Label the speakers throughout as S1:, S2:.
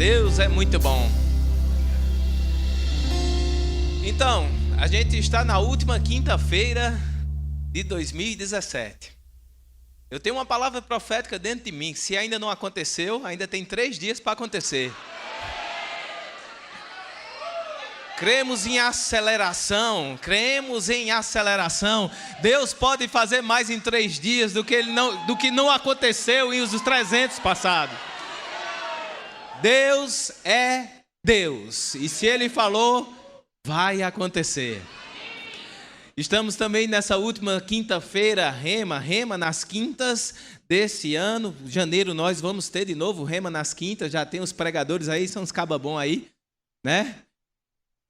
S1: Deus é muito bom. Então, a gente está na última quinta-feira de 2017. Eu tenho uma palavra profética dentro de mim. Se ainda não aconteceu, ainda tem 3 dias para acontecer. Cremos em aceleração. Deus pode fazer mais em 3 dias do que não aconteceu em os 300 passados. Deus é Deus. E se Ele falou, vai acontecer. Estamos também nessa última quinta-feira, Rema nas quintas desse ano. Em janeiro nós vamos ter de novo Rema nas quintas. Já tem os pregadores aí, são uns cababons aí, né?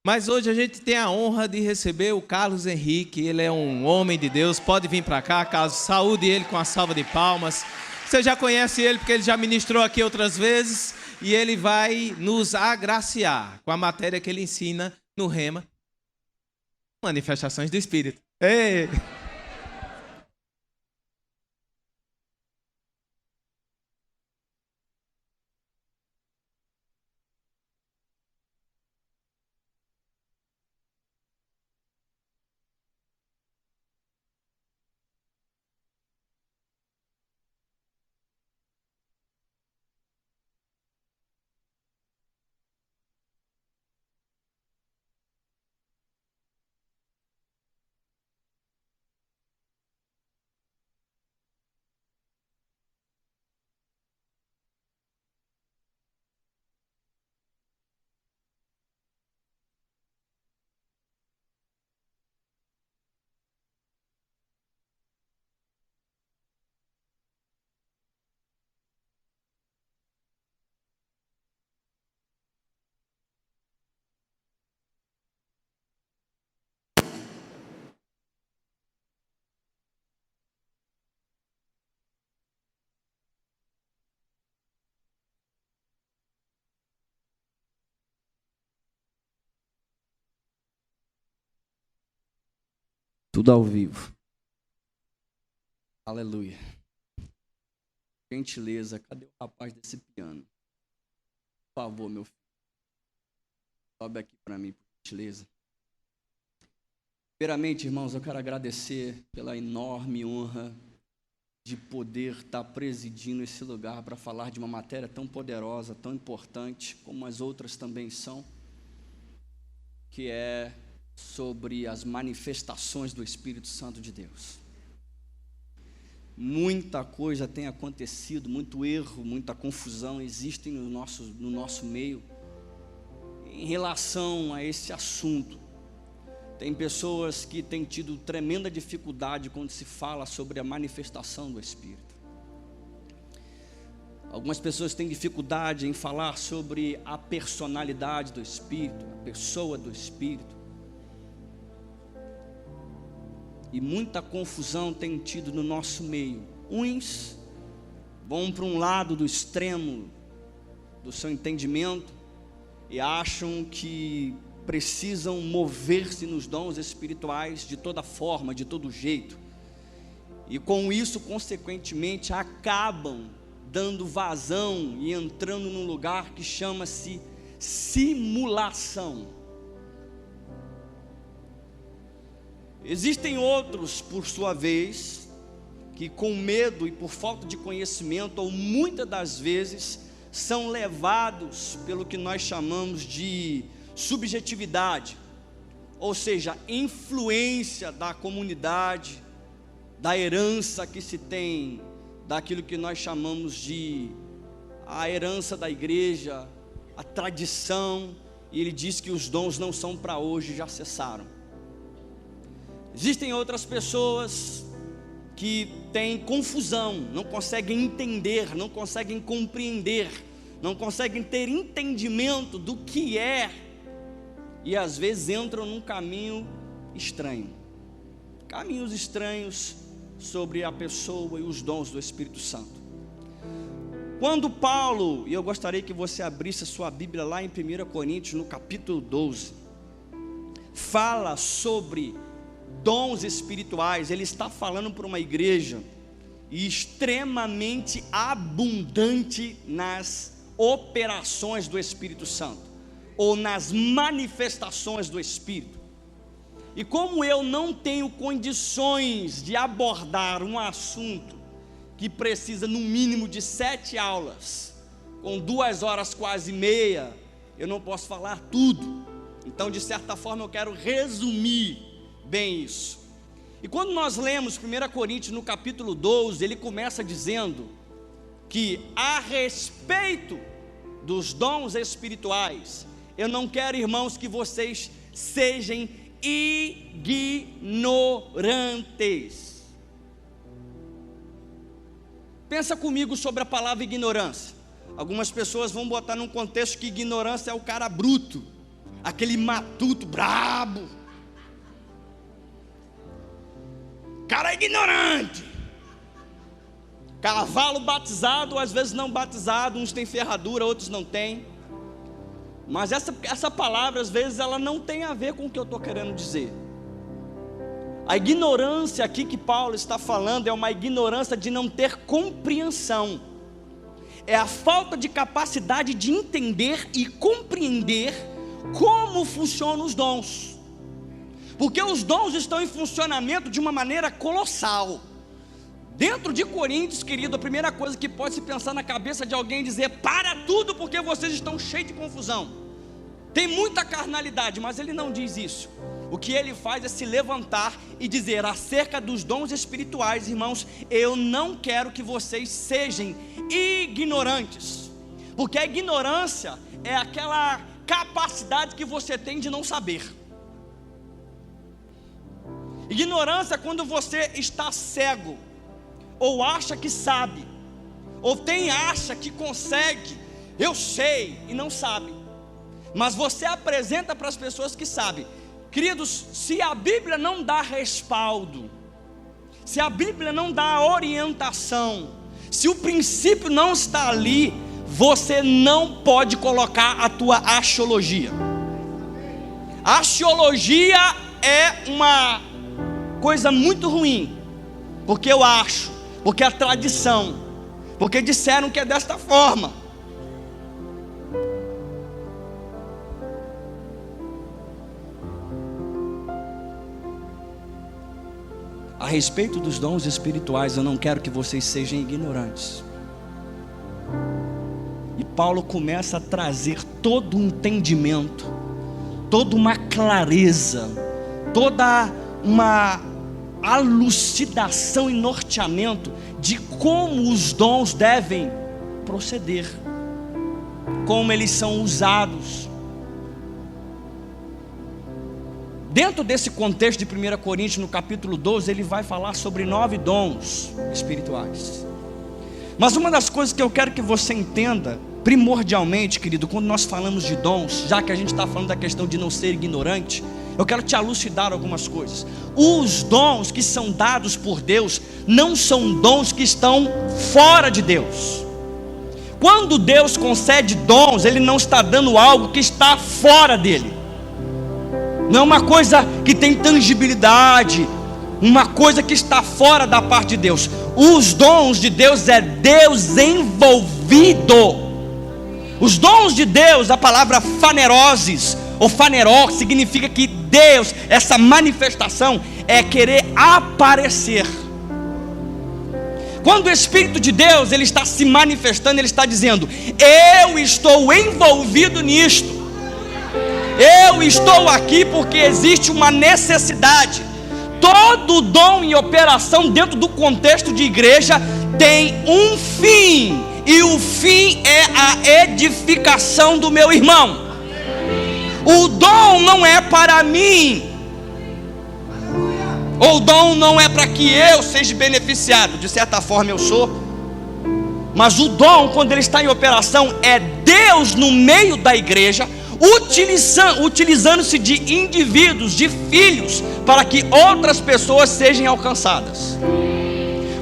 S1: Mas hoje a gente tem a honra de receber o Carlos Henrique. Ele é um homem de Deus. Pode vir para cá, Carlos. Saúde ele com a salva de palmas. Você já conhece ele porque ele já ministrou aqui outras vezes. E ele vai nos agraciar com a matéria que ele ensina no Rema. Manifestações do Espírito. Ei!
S2: Tudo ao vivo. Aleluia. Gentileza, cadê o rapaz desse piano? Por favor, meu filho. Sobe aqui para mim, por gentileza. Primeiramente, irmãos, eu quero agradecer pela enorme honra de poder estar presidindo esse lugar para falar de uma matéria tão poderosa, tão importante, como as outras também são, que é sobre as manifestações do Espírito Santo de Deus. Muita coisa tem acontecido, muito erro, muita confusão existem no nosso meio em relação a esse assunto. Tem pessoas que têm tido tremenda dificuldade quando se fala sobre a manifestação do Espírito. Algumas pessoas têm dificuldade em falar sobre a personalidade do Espírito, a pessoa do Espírito. E muita confusão tem tido no nosso meio. Uns vão para um lado do extremo do seu entendimento e acham que precisam mover-se nos dons espirituais de toda forma, de todo jeito. E com isso, consequentemente, acabam dando vazão e entrando num lugar que chama-se simulação. Existem outros, por sua vez, que com medo e por falta de conhecimento, ou muitas das vezes, são levados pelo que nós chamamos de subjetividade, ou seja, influência da comunidade, da herança que se tem, daquilo que nós chamamos de a herança da igreja, a tradição, e ele diz que os dons não são para hoje, já cessaram. Existem outras pessoas que têm confusão, não conseguem entender, não conseguem compreender, não conseguem ter entendimento do que é, e às vezes entram num caminho estranho, caminhos estranhos sobre a pessoa e os dons do Espírito Santo. Quando Paulo, e eu gostaria que você abrisse a sua Bíblia lá em 1 Coríntios, no capítulo 12, fala sobre dons espirituais, ele está falando para uma igreja extremamente abundante nas operações do Espírito Santo, ou nas manifestações do Espírito. E como eu não tenho condições de abordar um assunto que precisa no mínimo de 7 aulas, com 2 horas quase meia, eu não posso falar tudo. Então, de certa forma, eu quero resumir bem isso. E quando nós lemos 1 Coríntios no capítulo 12, ele começa dizendo que a respeito dos dons espirituais, eu não quero, irmãos, que vocês sejam ignorantes. Pensa comigo sobre a palavra ignorância. Algumas pessoas vão botar num contexto que ignorância é o cara bruto, aquele matuto brabo, cara ignorante, cavalo batizado, às vezes não batizado, uns têm ferradura, outros não têm. Mas essa palavra, às vezes, ela não tem a ver com o que eu estou querendo dizer. A ignorância aqui que Paulo está falando é uma ignorância de não ter compreensão. É a falta de capacidade de entender e compreender como funcionam os dons. Porque os dons estão em funcionamento de uma maneira colossal. Dentro de Coríntios, querido, a primeira coisa que pode se pensar na cabeça de alguém é dizer: para tudo, porque vocês estão cheios de confusão. Tem muita carnalidade, mas ele não diz isso. O que ele faz é se levantar e dizer acerca dos dons espirituais: irmãos, eu não quero que vocês sejam ignorantes. Porque a ignorância é aquela capacidade que você tem de não saber. Ignorância é quando você está cego, ou acha que sabe, ou acha que consegue, eu sei, e não sabe. Mas você apresenta para as pessoas que sabem. Queridos, se a Bíblia não dá respaldo, se a Bíblia não dá orientação, se o princípio não está ali, você não pode colocar a tua axiologia. A axiologia é uma coisa muito ruim, porque eu acho, porque é tradição, porque disseram que é desta forma. A respeito dos dons espirituais, eu não quero que vocês sejam ignorantes. E Paulo começa a trazer todo um entendimento, toda uma clareza, toda uma elucidação e norteamento de como os dons devem proceder, como eles são usados. Dentro desse contexto de 1 Coríntios, no capítulo 12, ele vai falar sobre 9 dons espirituais. Mas uma das coisas que eu quero que você entenda, primordialmente, querido, quando nós falamos de dons, já que a gente está falando da questão de não ser ignorante, eu quero te elucidar algumas coisas. Os dons que são dados por Deus, não são dons que estão fora de Deus. Quando Deus concede dons, Ele não está dando algo que está fora dEle. Não é uma coisa que tem tangibilidade, uma coisa que está fora da parte de Deus. Os dons de Deus é Deus envolvido. Os dons de Deus, a palavra faneroses ou faneró, significa que Deus, essa manifestação é querer aparecer. Quando o Espírito de Deus ele está se manifestando, ele está dizendo: eu estou envolvido nisto. Eu estou aqui porque existe uma necessidade. Todo dom em operação dentro do contexto de igreja tem um fim, e o fim é a edificação do meu irmão. O dom não é para mim, ou o dom não é para que eu seja beneficiado. De certa forma eu sou, mas o dom, quando ele está em operação, é Deus no meio da igreja, utilizando-se de indivíduos, de filhos, para que outras pessoas sejam alcançadas.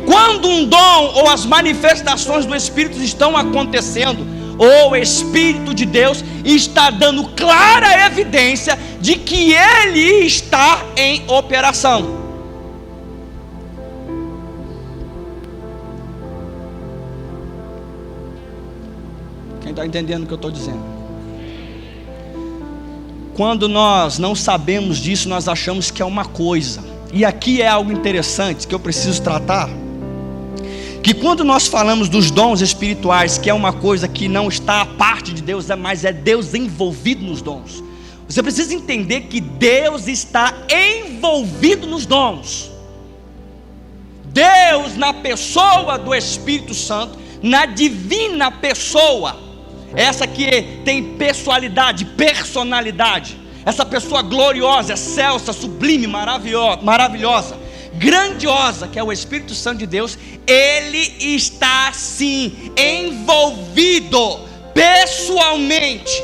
S2: Quando um dom ou as manifestações do Espírito estão acontecendo, o Espírito de Deus está dando clara evidência de que Ele está em operação. Quem está entendendo o que eu estou dizendo? Quando nós não sabemos disso, nós achamos que é uma coisa. E aqui é algo interessante que eu preciso tratar. Que quando nós falamos dos dons espirituais, que é uma coisa que não está à parte de Deus, mas é Deus envolvido nos dons. Você precisa entender que Deus está envolvido nos dons. Deus, na pessoa do Espírito Santo, na divina pessoa, essa que tem pessoalidade, personalidade, essa pessoa gloriosa, excelsa, sublime, maravilhosa, grandiosa, que é o Espírito Santo de Deus, Ele está sim envolvido pessoalmente,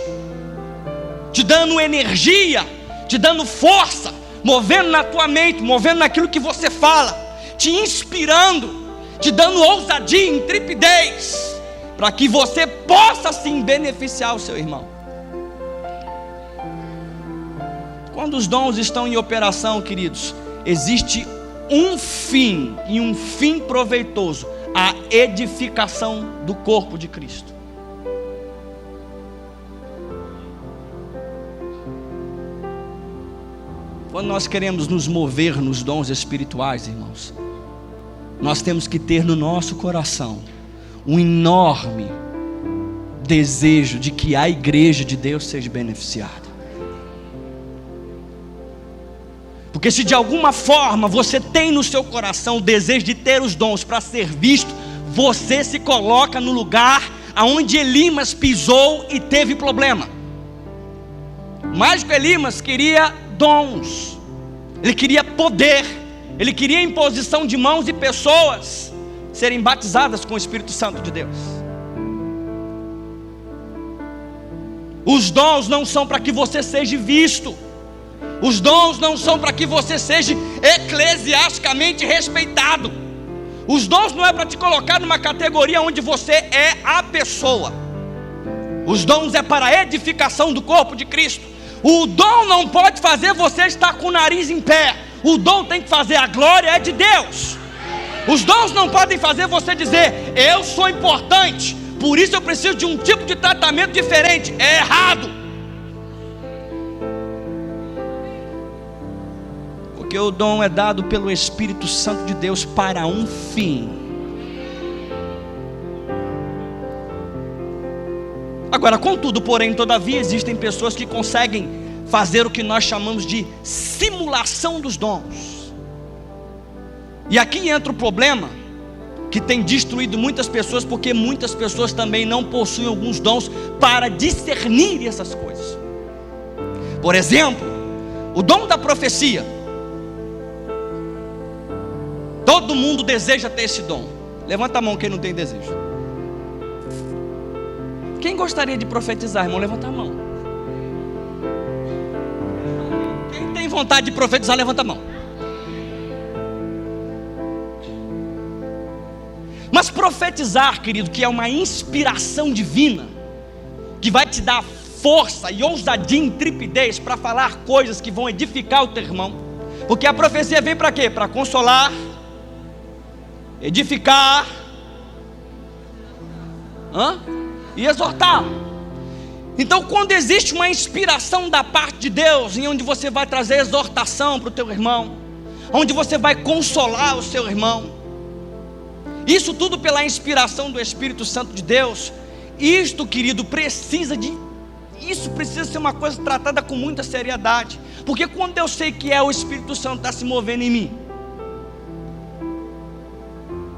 S2: te dando energia, te dando força, movendo na tua mente, movendo naquilo que você fala, te inspirando, te dando ousadia, intrepidez, para que você possa sim beneficiar o seu irmão. Quando os dons estão em operação, queridos, existe um fim, e um fim proveitoso: a edificação do corpo de Cristo. Quando nós queremos nos mover nos dons espirituais, irmãos, nós temos que ter no nosso coração um enorme desejo de que a igreja de Deus seja beneficiada. Porque se de alguma forma você tem no seu coração o desejo de ter os dons para ser visto, você se coloca no lugar aonde Elimas pisou e teve problema. O mágico Elimas queria dons, ele queria poder, ele queria imposição de mãos e pessoas serem batizadas com o Espírito Santo de Deus. Os dons não são para que você seja visto. Os dons não são para que você seja eclesiasticamente respeitado. Os dons não é para te colocar numa categoria onde você é a pessoa. Os dons é para a edificação do corpo de Cristo. O dom não pode fazer você estar com o nariz em pé. O dom tem que fazer, a glória é de Deus. Os dons não podem fazer você dizer: eu sou importante, por isso eu preciso de um tipo de tratamento diferente. É errado. Porque o dom é dado pelo Espírito Santo de Deus para um fim. Agora, contudo, porém, todavia, existem pessoas que conseguem fazer o que nós chamamos de simulação dos dons. E aqui entra o problema que tem destruído muitas pessoas, porque muitas pessoas também não possuem alguns dons para discernir essas coisas. Por exemplo, o dom da profecia. Todo mundo deseja ter esse dom. Levanta a mão quem não tem desejo. Quem gostaria de profetizar, irmão? Levanta a mão. Quem tem vontade de profetizar, levanta a mão. Mas profetizar, querido, que é uma inspiração divina, que vai te dar força e ousadia, intrepidez para falar coisas que vão edificar o teu irmão. Porque a profecia vem para quê? Para consolar, edificar, e exortar. Então, quando existe uma inspiração da parte de Deus, em onde você vai trazer exortação para o teu irmão, onde você vai consolar o seu irmão, isso tudo pela inspiração do Espírito Santo de Deus. Isto, querido, precisa ser uma coisa tratada com muita seriedade. Porque quando eu sei que é o Espírito Santo que está se movendo em mim,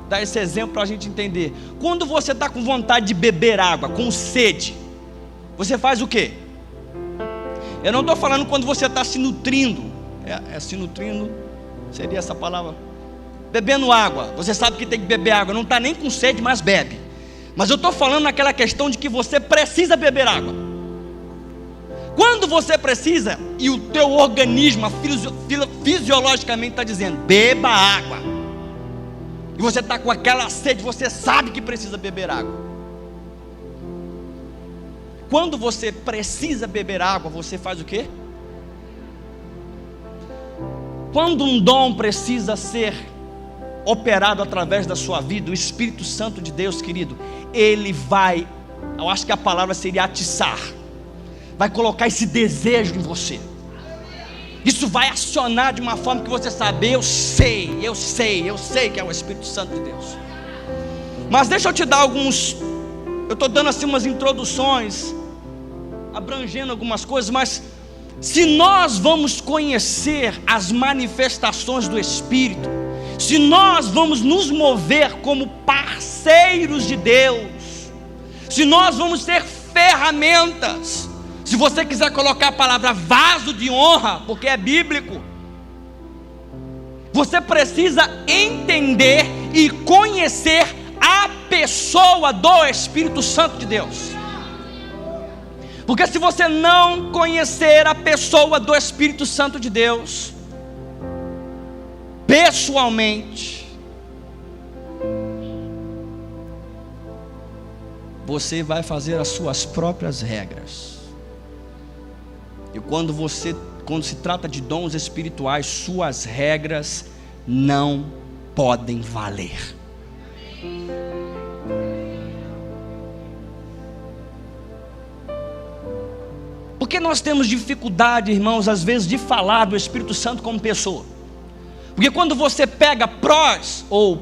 S2: dá esse exemplo para a gente entender. Quando você está com vontade de beber água, com sede, você faz o quê? Eu não estou falando quando você está se nutrindo, se nutrindo, seria essa palavra, bebendo água. Você sabe que tem que beber água, não está nem com sede, mas bebe. Mas eu estou falando naquela questão de que você precisa beber água. Quando você precisa, e o teu organismo fisiologicamente está dizendo: beba água, e você está com aquela sede, você sabe que precisa beber água. Quando você precisa beber água, você faz o quê? Quando um dom precisa ser operado através da sua vida, o Espírito Santo de Deus, querido, ele vai eu acho que a palavra seria atiçar, vai colocar esse desejo em você. Isso vai acionar de uma forma que você sabe, eu sei que é o Espírito Santo de Deus. Mas deixa eu te dar eu estou dando assim umas introduções, abrangendo algumas coisas, mas se nós vamos conhecer as manifestações do Espírito, se nós vamos nos mover como parceiros de Deus, se nós vamos ter ferramentas, se você quiser colocar a palavra vaso de honra, porque é bíblico, você precisa entender e conhecer a pessoa do Espírito Santo de Deus. Porque se você não conhecer a pessoa do Espírito Santo de Deus, pessoalmente, você vai fazer as suas próprias regras. E quando se trata de dons espirituais, suas regras não podem valer. Porque nós temos dificuldade, irmãos, às vezes de falar do Espírito Santo como pessoa. Porque quando você pega prós ou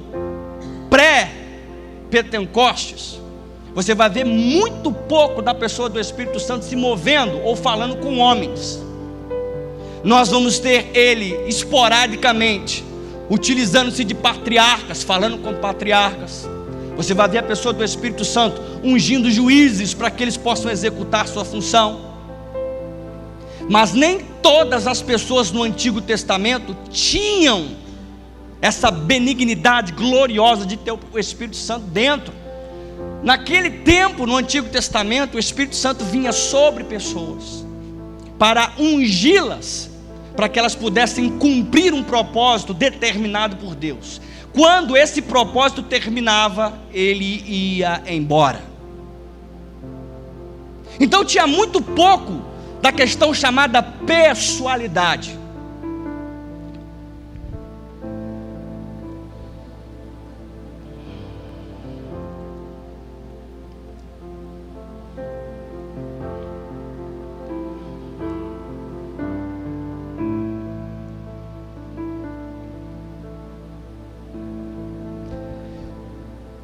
S2: pré-Pentecostes, você vai ver muito pouco da pessoa do Espírito Santo se movendo ou falando com homens. Nós vamos ter ele esporadicamente, utilizando-se de patriarcas, falando com patriarcas. Você vai ver a pessoa do Espírito Santo ungindo juízes para que eles possam executar sua função. Mas nem todas as pessoas no Antigo Testamento tinham essa benignidade gloriosa de ter o Espírito Santo dentro. Naquele tempo, no Antigo Testamento, o Espírito Santo vinha sobre pessoas para ungí-las, para que elas pudessem cumprir um propósito determinado por Deus. Quando esse propósito terminava, ele ia embora. Então tinha muito pouco da questão chamada pessoalidade.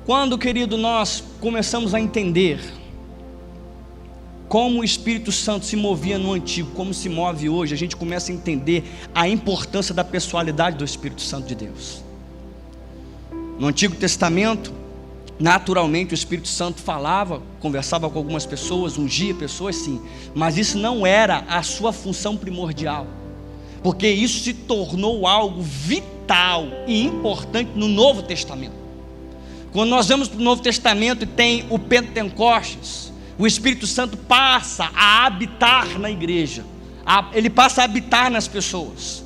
S2: Quando, querido, nós começamos a entender como o Espírito Santo se movia no antigo, como se move hoje, a gente começa a entender a importância da pessoalidade do Espírito Santo de Deus. No Antigo Testamento, naturalmente o Espírito Santo falava, conversava com algumas pessoas, ungia pessoas, sim, mas isso não era a sua função primordial, porque isso se tornou algo vital e importante no Novo Testamento. Quando nós vamos para o Novo Testamento e tem o Pentecostes, o Espírito Santo passa a habitar na igreja, ele passa a habitar nas pessoas,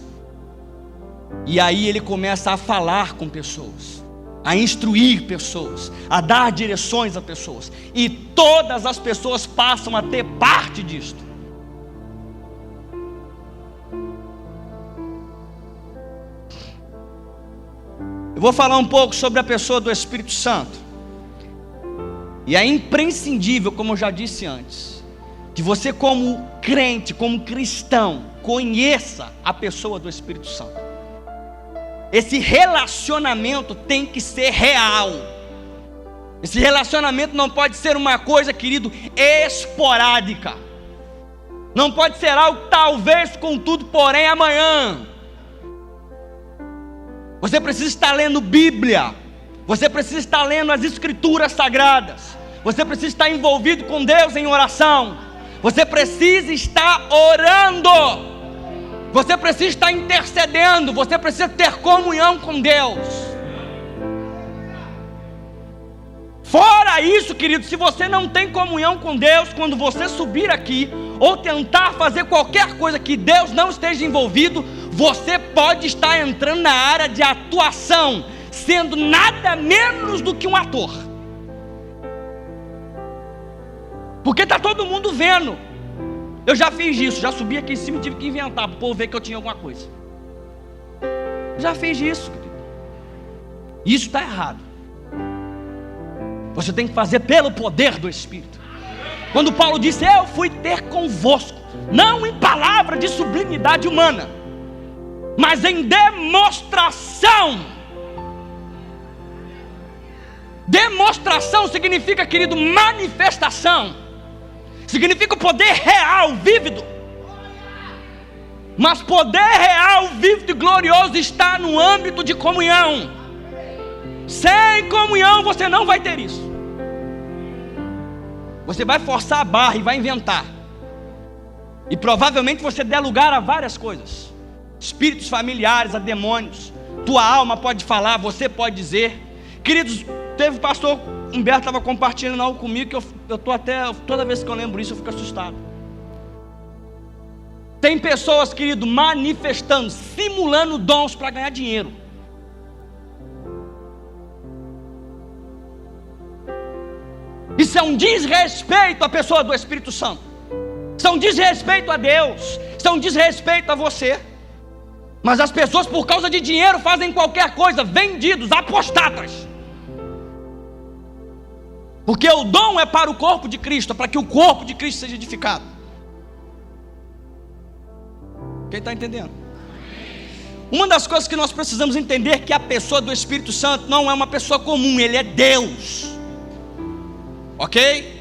S2: e aí ele começa a falar com pessoas, a instruir pessoas, a dar direções a pessoas, e todas as pessoas passam a ter parte disto. Eu vou falar um pouco sobre a pessoa do Espírito Santo. E é imprescindível, como eu já disse antes, que você como crente, como cristão, conheça a pessoa do Espírito Santo. Esse relacionamento tem que ser real. Esse relacionamento não pode ser uma coisa, querido, esporádica. Não pode ser algo talvez, contudo, porém amanhã. Você precisa estar lendo Bíblia, você precisa estar lendo as Escrituras Sagradas, você precisa estar envolvido com Deus em oração, você precisa estar orando, você precisa estar intercedendo, você precisa ter comunhão com Deus. Fora isso, querido, se você não tem comunhão com Deus, quando você subir aqui, ou tentar fazer qualquer coisa que Deus não esteja envolvido, você pode estar entrando na área de atuação, sendo nada menos do que um ator. Porque está todo mundo vendo. Eu já fiz isso, já subi aqui em cima e tive que inventar para o povo ver que eu tinha alguma coisa. Já fiz isso, querido. Isso está errado. Você tem que fazer pelo poder do Espírito. Quando Paulo disse: eu fui ter convosco, não em palavra de sublimidade humana, mas em demonstração. Demonstração significa, querido, manifestação. Significa o poder real, vívido. Mas poder real, vívido e glorioso está no âmbito de comunhão. Sem comunhão você não vai ter isso. Você vai forçar a barra e vai inventar. E provavelmente você der lugar a várias coisas. Espíritos familiares, a demônios. Tua alma pode falar, você pode dizer. Queridos, teve o pastor Humberto, estava compartilhando algo comigo, que eu estou até, toda vez que eu lembro isso eu fico assustado. Tem pessoas, querido, manifestando, simulando dons para ganhar dinheiro. Isso é um desrespeito à pessoa do Espírito Santo. Isso é um desrespeito a Deus. Isso é um desrespeito a você. Mas as pessoas, por causa de dinheiro, fazem qualquer coisa. Vendidos, apostatas. Porque o dom é para o corpo de Cristo, é para que o corpo de Cristo seja edificado. Quem está entendendo? Uma das coisas que nós precisamos entender é que a pessoa do Espírito Santo não é uma pessoa comum, ele é Deus. Ok?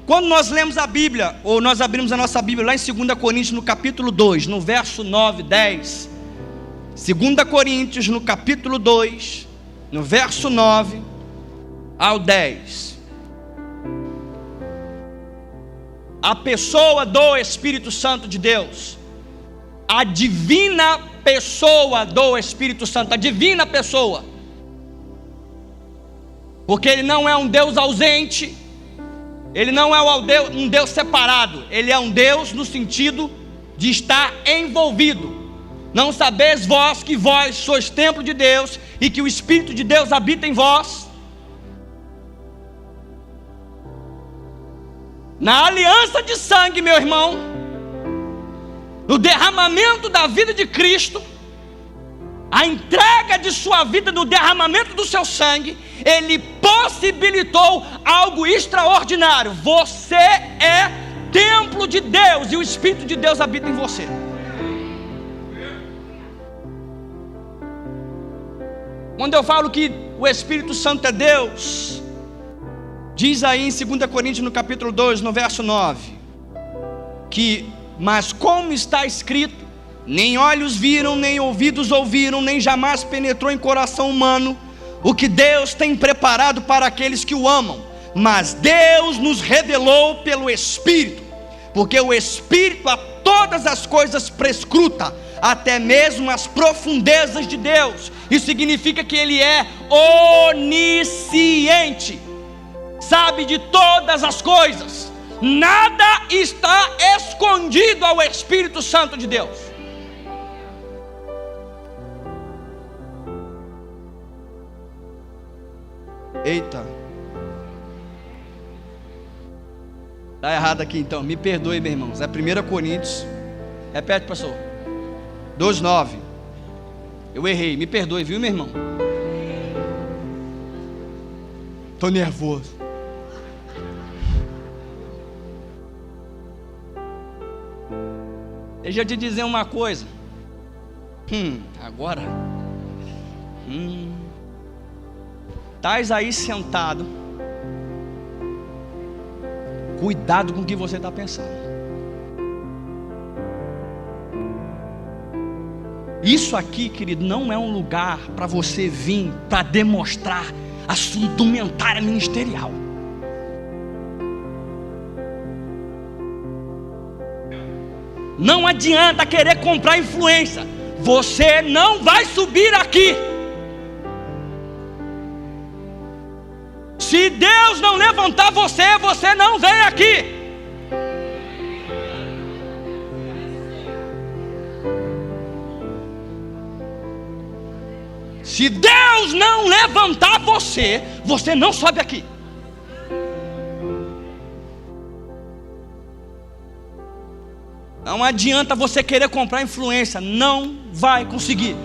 S2: Quando nós lemos a Bíblia, ou nós abrimos a nossa Bíblia lá em 2 Coríntios no capítulo 2, no verso 9, 10. 2 Coríntios no capítulo 2, no verso 9 ao 10. A pessoa do Espírito Santo de Deus, a divina pessoa do Espírito Santo, a divina pessoa, porque ele não é um Deus ausente, ele não é um Deus separado, ele é um Deus no sentido de estar envolvido. Não sabeis vós que vós sois templo de Deus e que o Espírito de Deus habita em vós? Na aliança de sangue, meu irmão, no derramamento da vida de Cristo, a entrega de sua vida no derramamento do seu sangue, Ele possibilitou algo extraordinário. Você é templo de Deus e o Espírito de Deus habita em você. Quando eu falo que o Espírito Santo é Deus, diz aí em 2 Coríntios no capítulo 2, no verso 9, que, mas como está escrito, nem olhos viram, nem ouvidos ouviram, nem jamais penetrou em coração humano o que Deus tem preparado para aqueles que o amam, mas Deus nos revelou pelo Espírito, porque o Espírito a todas as coisas prescruta, até mesmo as profundezas de Deus. Isso significa que Ele é onisciente, sabe de todas as coisas, nada está escondido ao Espírito Santo de Deus. Eita, está errado aqui então, me perdoe, meus irmãos. É 1 Coríntios, repete, pastor, 2:9. Eu errei, me perdoe, viu, meu irmão? Estou nervoso. Deixa eu te dizer uma coisa. Agora estás aí sentado, cuidado com o que você está pensando. Isso aqui, querido, não é um lugar para você vir para demonstrar a sua indumentária ministerial. Não adianta querer comprar influência. Você não vai subir aqui. Se Deus não levantar você, você não vem aqui. Se Deus não levantar você, você não sobe aqui. Não adianta você querer comprar influência, não vai conseguir.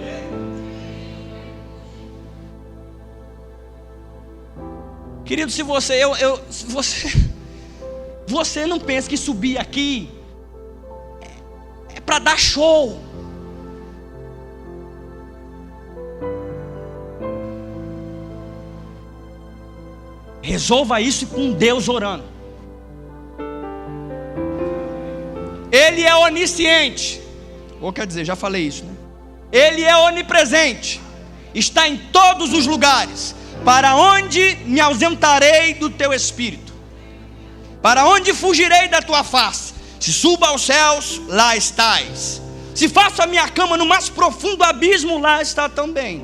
S2: Querido, se você não pensa que subir aqui é para dar show. Resolva isso com Deus orando. Ele é onisciente. Ou quer dizer, já falei isso, né? Ele é onipresente. Está em todos os lugares. Para onde me ausentarei do teu espírito? Para onde fugirei da tua face? Se suba aos céus, lá estás. Se faço a minha cama no mais profundo abismo, lá está também.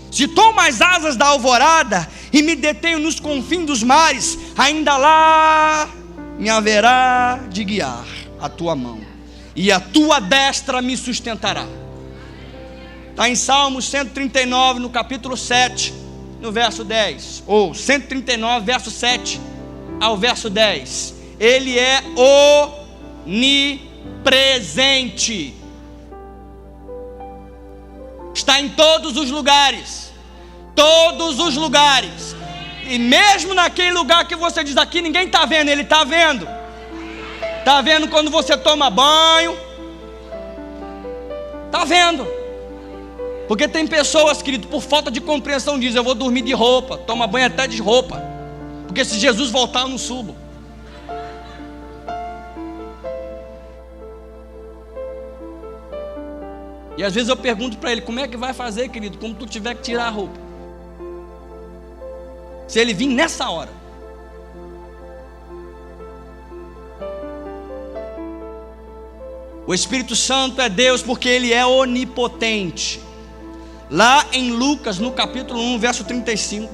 S2: Se tomo as asas da alvorada e me detenho nos confins dos mares, ainda lá me haverá de guiar a tua mão, e a tua destra me sustentará. Está em Salmos 139, no capítulo 7, no verso 10, ou 139, verso 7 ao verso 10. Ele é onipresente. Está em todos os lugares. Todos os lugares. E mesmo naquele lugar que você diz aqui, ninguém está vendo, Ele está vendo. Está vendo quando você toma banho. Está vendo. Porque tem pessoas, querido, por falta de compreensão, dizem: eu vou dormir de roupa, toma banho até de roupa, porque se Jesus voltar eu não subo. E às vezes eu pergunto para ele: como é que vai fazer, querido, como tu tiver que tirar a roupa? Se ele vir nessa hora. O Espírito Santo é Deus porque Ele é onipotente. Lá em Lucas, no capítulo 1, verso 35.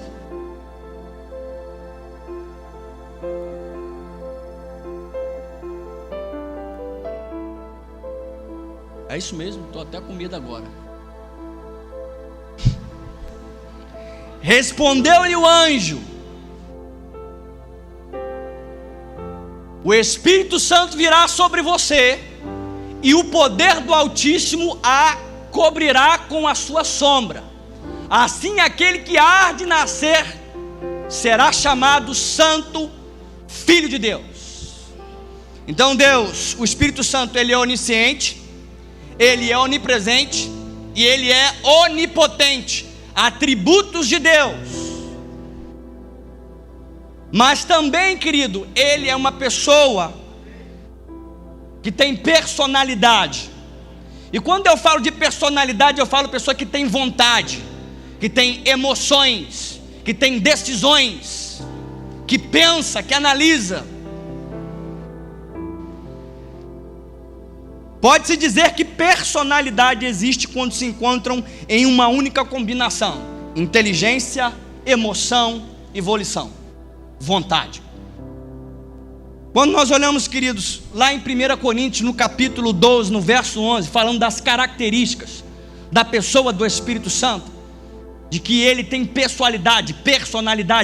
S2: É isso mesmo, estou até com medo agora. Respondeu-lhe o anjo: o Espírito Santo virá sobre você, e o poder do Altíssimo a cobrirá com a sua sombra. Assim aquele que há de nascer será chamado Santo Filho de Deus. Então Deus, o Espírito Santo, Ele é onisciente, Ele é onipresente e Ele é onipotente. Atributos de Deus. Mas também, querido, Ele é uma pessoa que tem personalidade. E quando eu falo de personalidade, eu falo pessoa que tem vontade, que tem emoções, que tem decisões, que pensa, que analisa. Pode-se dizer que personalidade existe quando se encontram em uma única combinação: inteligência, emoção e volição, vontade. Quando nós olhamos, queridos, lá em 1 Coríntios, no capítulo 12, no verso 11, falando das características da pessoa do Espírito Santo, de que ele tem personalidade,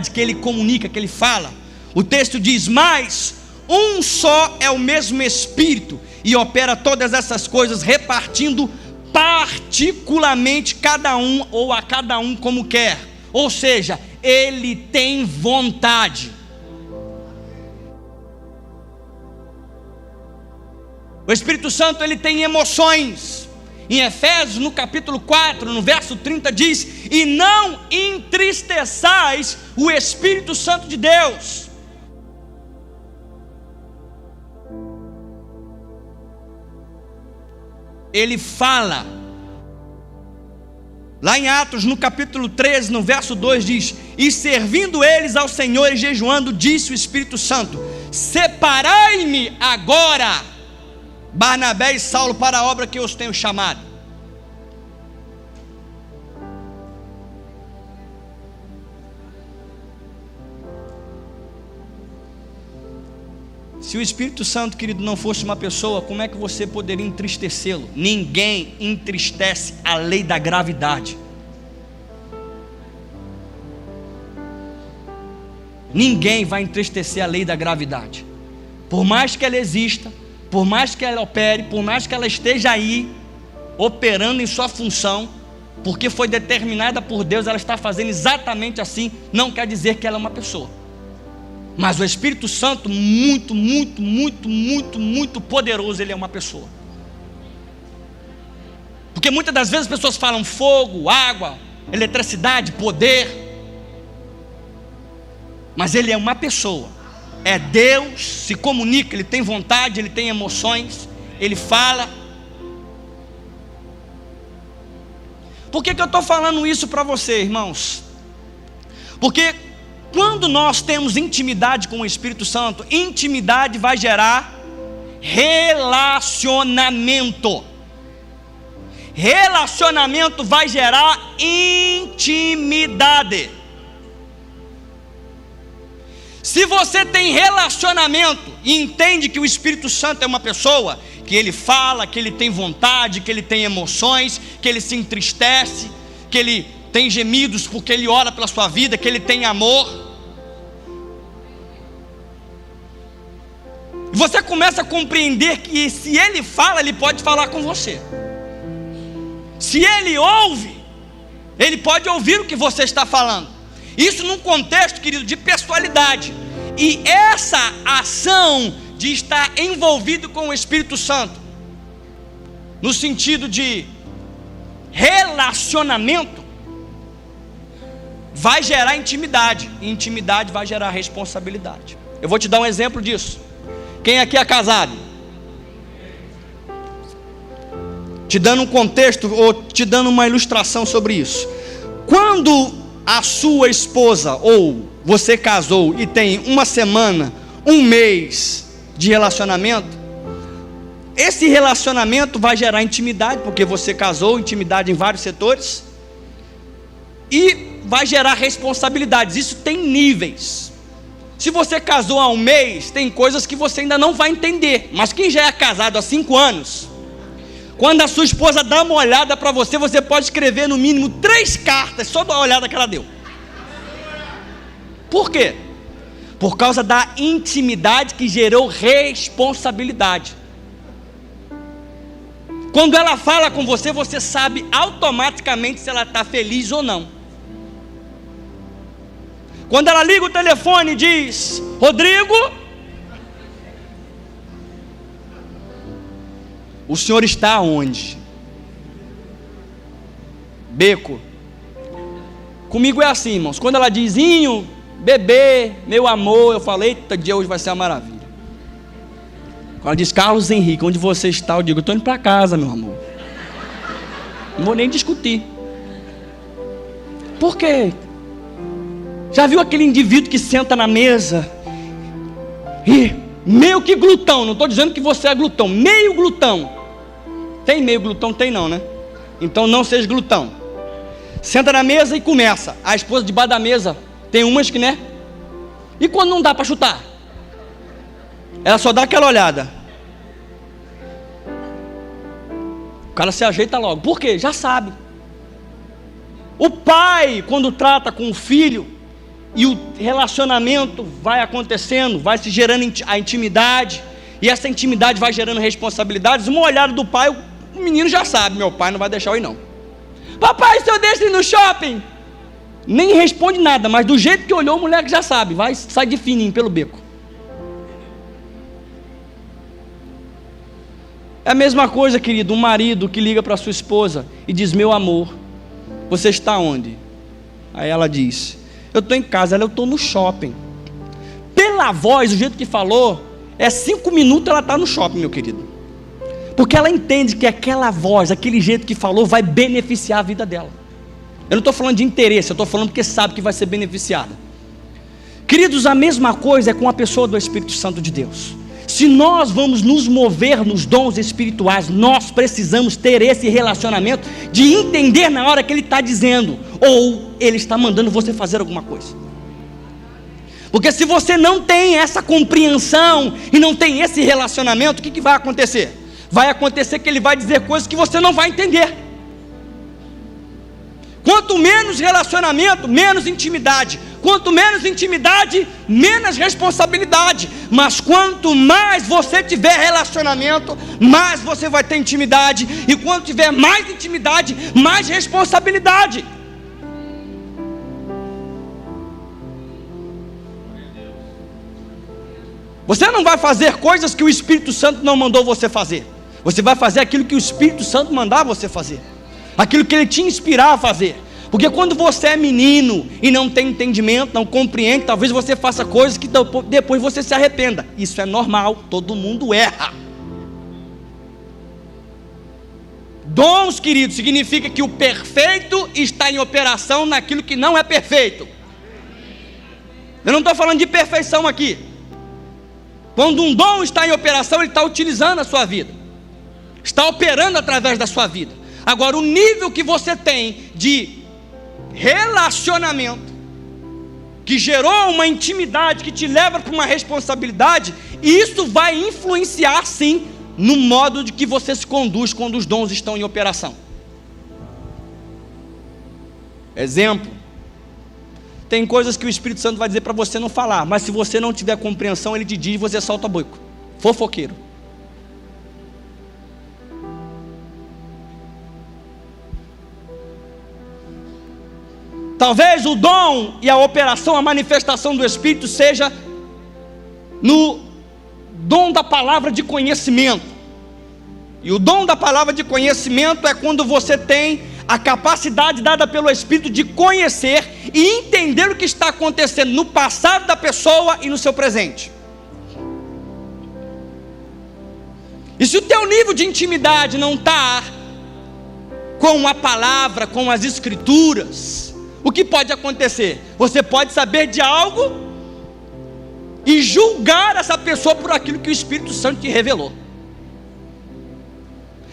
S2: que ele comunica, que ele fala, o texto diz: mas um só é o mesmo Espírito, e opera todas essas coisas, repartindo particularmente cada um, ou a cada um como quer. Ou seja, ele tem vontade. O Espírito Santo, ele tem emoções. Em Efésios, no capítulo 4, no verso 30 diz: e não entristeçais o Espírito Santo de Deus. Ele fala. Lá em Atos, no capítulo 13, no verso 2 diz: e servindo eles ao Senhor e jejuando, disse o Espírito Santo: separai-me agora Barnabé e Saulo para a obra que eu os tenho chamado. Se o Espírito Santo, querido, não fosse uma pessoa, como é que você poderia entristecê-lo? Ninguém entristece a lei da gravidade. Ninguém vai entristecer a lei da gravidade. Por mais que ela exista, por mais que ela opere, por mais que ela esteja aí, operando em sua função, porque foi determinada por Deus, ela está fazendo exatamente assim, não quer dizer que ela é uma pessoa. Mas o Espírito Santo, muito poderoso, ele é uma pessoa. Porque muitas das vezes as pessoas falam fogo, água, eletricidade, poder, mas ele é uma pessoa, é Deus, se comunica, ele tem vontade, ele tem emoções, ele fala. Por que eu estou falando isso para você, irmãos? Porque quando nós temos intimidade com o Espírito Santo, intimidade vai gerar relacionamento. Relacionamento vai gerar intimidade. Se você tem relacionamento e entende que o Espírito Santo é uma pessoa, que ele fala, que ele tem vontade, que ele tem emoções, que ele se entristece, que ele tem gemidos porque ele ora pela sua vida, que ele tem amor, você começa a compreender que se ele fala, ele pode falar com você. Se ele ouve, ele pode ouvir o que você está falando. Isso num contexto, querido, de pessoalidade. E essa ação de estar envolvido com o Espírito Santo, no sentido de relacionamento, vai gerar intimidade. E intimidade vai gerar responsabilidade. Eu vou te dar um exemplo disso. Quem aqui é casado? Te dando um contexto, ou te dando uma ilustração sobre isso. Quando a sua esposa, ou você casou e tem uma semana, um mês de relacionamento, esse relacionamento vai gerar intimidade, porque você casou, intimidade em vários setores, e vai gerar responsabilidades. Isso tem níveis. Se você casou há um mês, tem coisas que você ainda não vai entender, mas quem já é casado há 5 anos, quando a sua esposa dá uma olhada para você, você pode escrever no mínimo 3 cartas, só da olhada que ela deu. Por quê? Por causa da intimidade que gerou responsabilidade. Quando ela fala com você, você sabe automaticamente se ela está feliz ou não. Quando ela liga o telefone e diz: Rodrigo, o senhor está onde? Beco. Comigo é assim, irmãos. Quando ela diz: Inho, bebê, meu amor, eu falei: eita, dia hoje vai ser uma maravilha. Quando ela diz: Carlos Henrique, onde você está? Eu digo: eu estou indo para casa, meu amor. Não vou nem discutir. Por quê? Já viu aquele indivíduo que senta na mesa e meio que glutão? Não estou dizendo que você é glutão, meio glutão. Tem meio glutão? Tem não, né? Então não seja glutão. Senta na mesa e começa. A esposa debaixo da mesa, tem umas que, né? E quando não dá para chutar? Ela só dá aquela olhada. O cara se ajeita logo. Por quê? Já sabe. O pai, quando trata com o filho, e o relacionamento vai acontecendo, vai se gerando a intimidade, e essa intimidade vai gerando responsabilidades. Uma olhada do pai, o menino já sabe: meu pai não vai deixar eu ir não. Papai, se eu deixo ir no shopping? Nem responde nada, mas do jeito que olhou, o moleque já sabe, sai de fininho pelo beco. É a mesma coisa, querido, um marido que liga para sua esposa e diz: meu amor, você está onde? Aí ela diz: eu estou em casa. Ela: eu estou no shopping. Pela voz, o jeito que falou, 5 minutos ela está no shopping, meu querido. Porque ela entende que aquela voz, aquele jeito que falou, vai beneficiar a vida dela. Eu não estou falando de interesse, eu estou falando porque sabe que vai ser beneficiada. Queridos, a mesma coisa é com a pessoa do Espírito Santo de Deus. Se nós vamos nos mover nos dons espirituais, nós precisamos ter esse relacionamento de entender na hora que Ele está dizendo, ou Ele está mandando você fazer alguma coisa. Porque se você não tem essa compreensão e não tem esse relacionamento, o que vai acontecer? Vai acontecer que Ele vai dizer coisas que você não vai entender. Quanto menos relacionamento, menos intimidade. Quanto menos intimidade, menos responsabilidade. Mas quanto mais você tiver relacionamento, mais você vai ter intimidade. E quanto tiver mais intimidade, mais responsabilidade. Você não vai fazer coisas que o Espírito Santo não mandou você fazer. Você vai fazer aquilo que o Espírito Santo mandar você fazer, aquilo que ele te inspirar a fazer. Porque quando você é menino e não tem entendimento, não compreende, talvez você faça coisas que depois você se arrependa. Isso é normal, todo mundo erra. Dons, queridos, significa que o perfeito está em operação naquilo que não é perfeito. Eu não estou falando de perfeição aqui. Quando um dom está em operação, ele está utilizando a sua vida, está operando através da sua vida. Agora, o nível que você tem de relacionamento, que gerou uma intimidade, que te leva para uma responsabilidade, isso vai influenciar sim, no modo de que você se conduz quando os dons estão em operação. Exemplo, tem coisas que o Espírito Santo vai dizer para você não falar, mas se você não tiver compreensão, ele te diz e você solta o boco. Fofoqueiro. Talvez o dom e a operação, a manifestação do Espírito seja no dom da palavra de conhecimento. E o dom da palavra de conhecimento é quando você tem a capacidade dada pelo Espírito de conhecer e entender o que está acontecendo no passado da pessoa e no seu presente. E se o teu nível de intimidade não está com a palavra, com as escrituras, o que pode acontecer? Você pode saber de algo e julgar essa pessoa por aquilo que o Espírito Santo te revelou.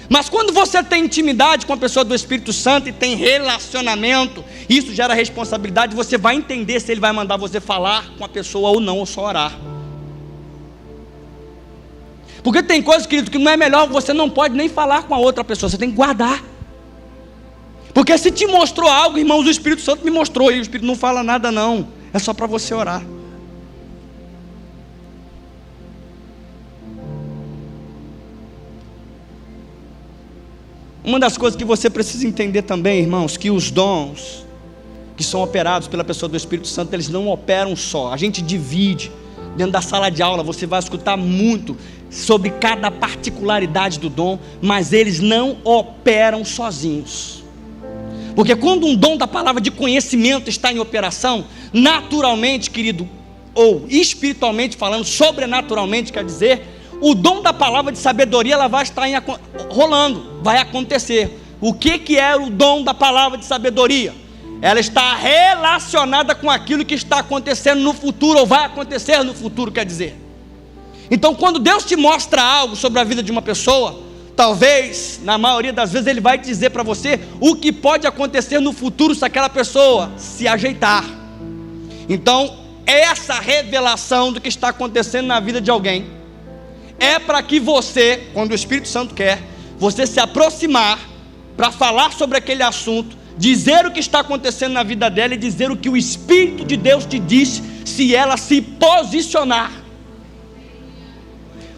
S2: Mas quando você tem intimidade com a pessoa do Espírito Santo e tem relacionamento, isso gera responsabilidade, você vai entender se ele vai mandar você falar com a pessoa ou não, ou só orar. Porque tem coisas, querido, que não é melhor, você não pode nem falar com a outra pessoa, você tem que guardar. Porque se te mostrou algo, irmãos, o Espírito Santo me mostrou, e o Espírito não fala nada não, é só para você orar. Uma das coisas que você precisa entender também, irmãos, que os dons que são operados pela pessoa do Espírito Santo, eles não operam só, a gente divide. Dentro da sala de aula você vai escutar muito sobre cada particularidade do dom, mas eles não operam sozinhos. Porque quando um dom da palavra de conhecimento está em operação, naturalmente, querido, ou espiritualmente falando, sobrenaturalmente, quer dizer, o dom da palavra de sabedoria, ela vai estar rolando, vai acontecer. O que é o dom da palavra de sabedoria? Ela está relacionada com aquilo que está acontecendo no futuro, ou vai acontecer no futuro, quer dizer. Então, quando Deus te mostra algo sobre a vida de uma pessoa, talvez, na maioria das vezes, Ele vai dizer para você o que pode acontecer no futuro se aquela pessoa se ajeitar. Então, essa revelação do que está acontecendo na vida de alguém é para que você, quando o Espírito Santo quer, você se aproximar para falar sobre aquele assunto, dizer o que está acontecendo na vida dela e dizer o que o Espírito de Deus te diz, se ela se posicionar.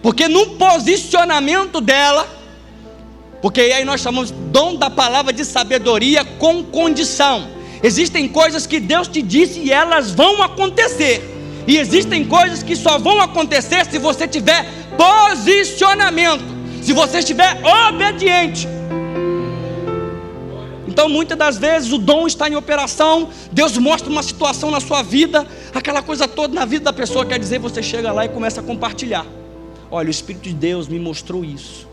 S2: Porque no posicionamento dela, porque aí nós chamamos dom da palavra de sabedoria com condição. Existem coisas que Deus te disse e elas vão acontecer, e existem coisas que só vão acontecer se você tiver posicionamento, se você estiver obediente. Então muitas das vezes o dom está em operação, Deus mostra uma situação na sua vida, aquela coisa toda na vida da pessoa, quer dizer, você chega lá e começa a compartilhar. Olha, o Espírito de Deus me mostrou isso.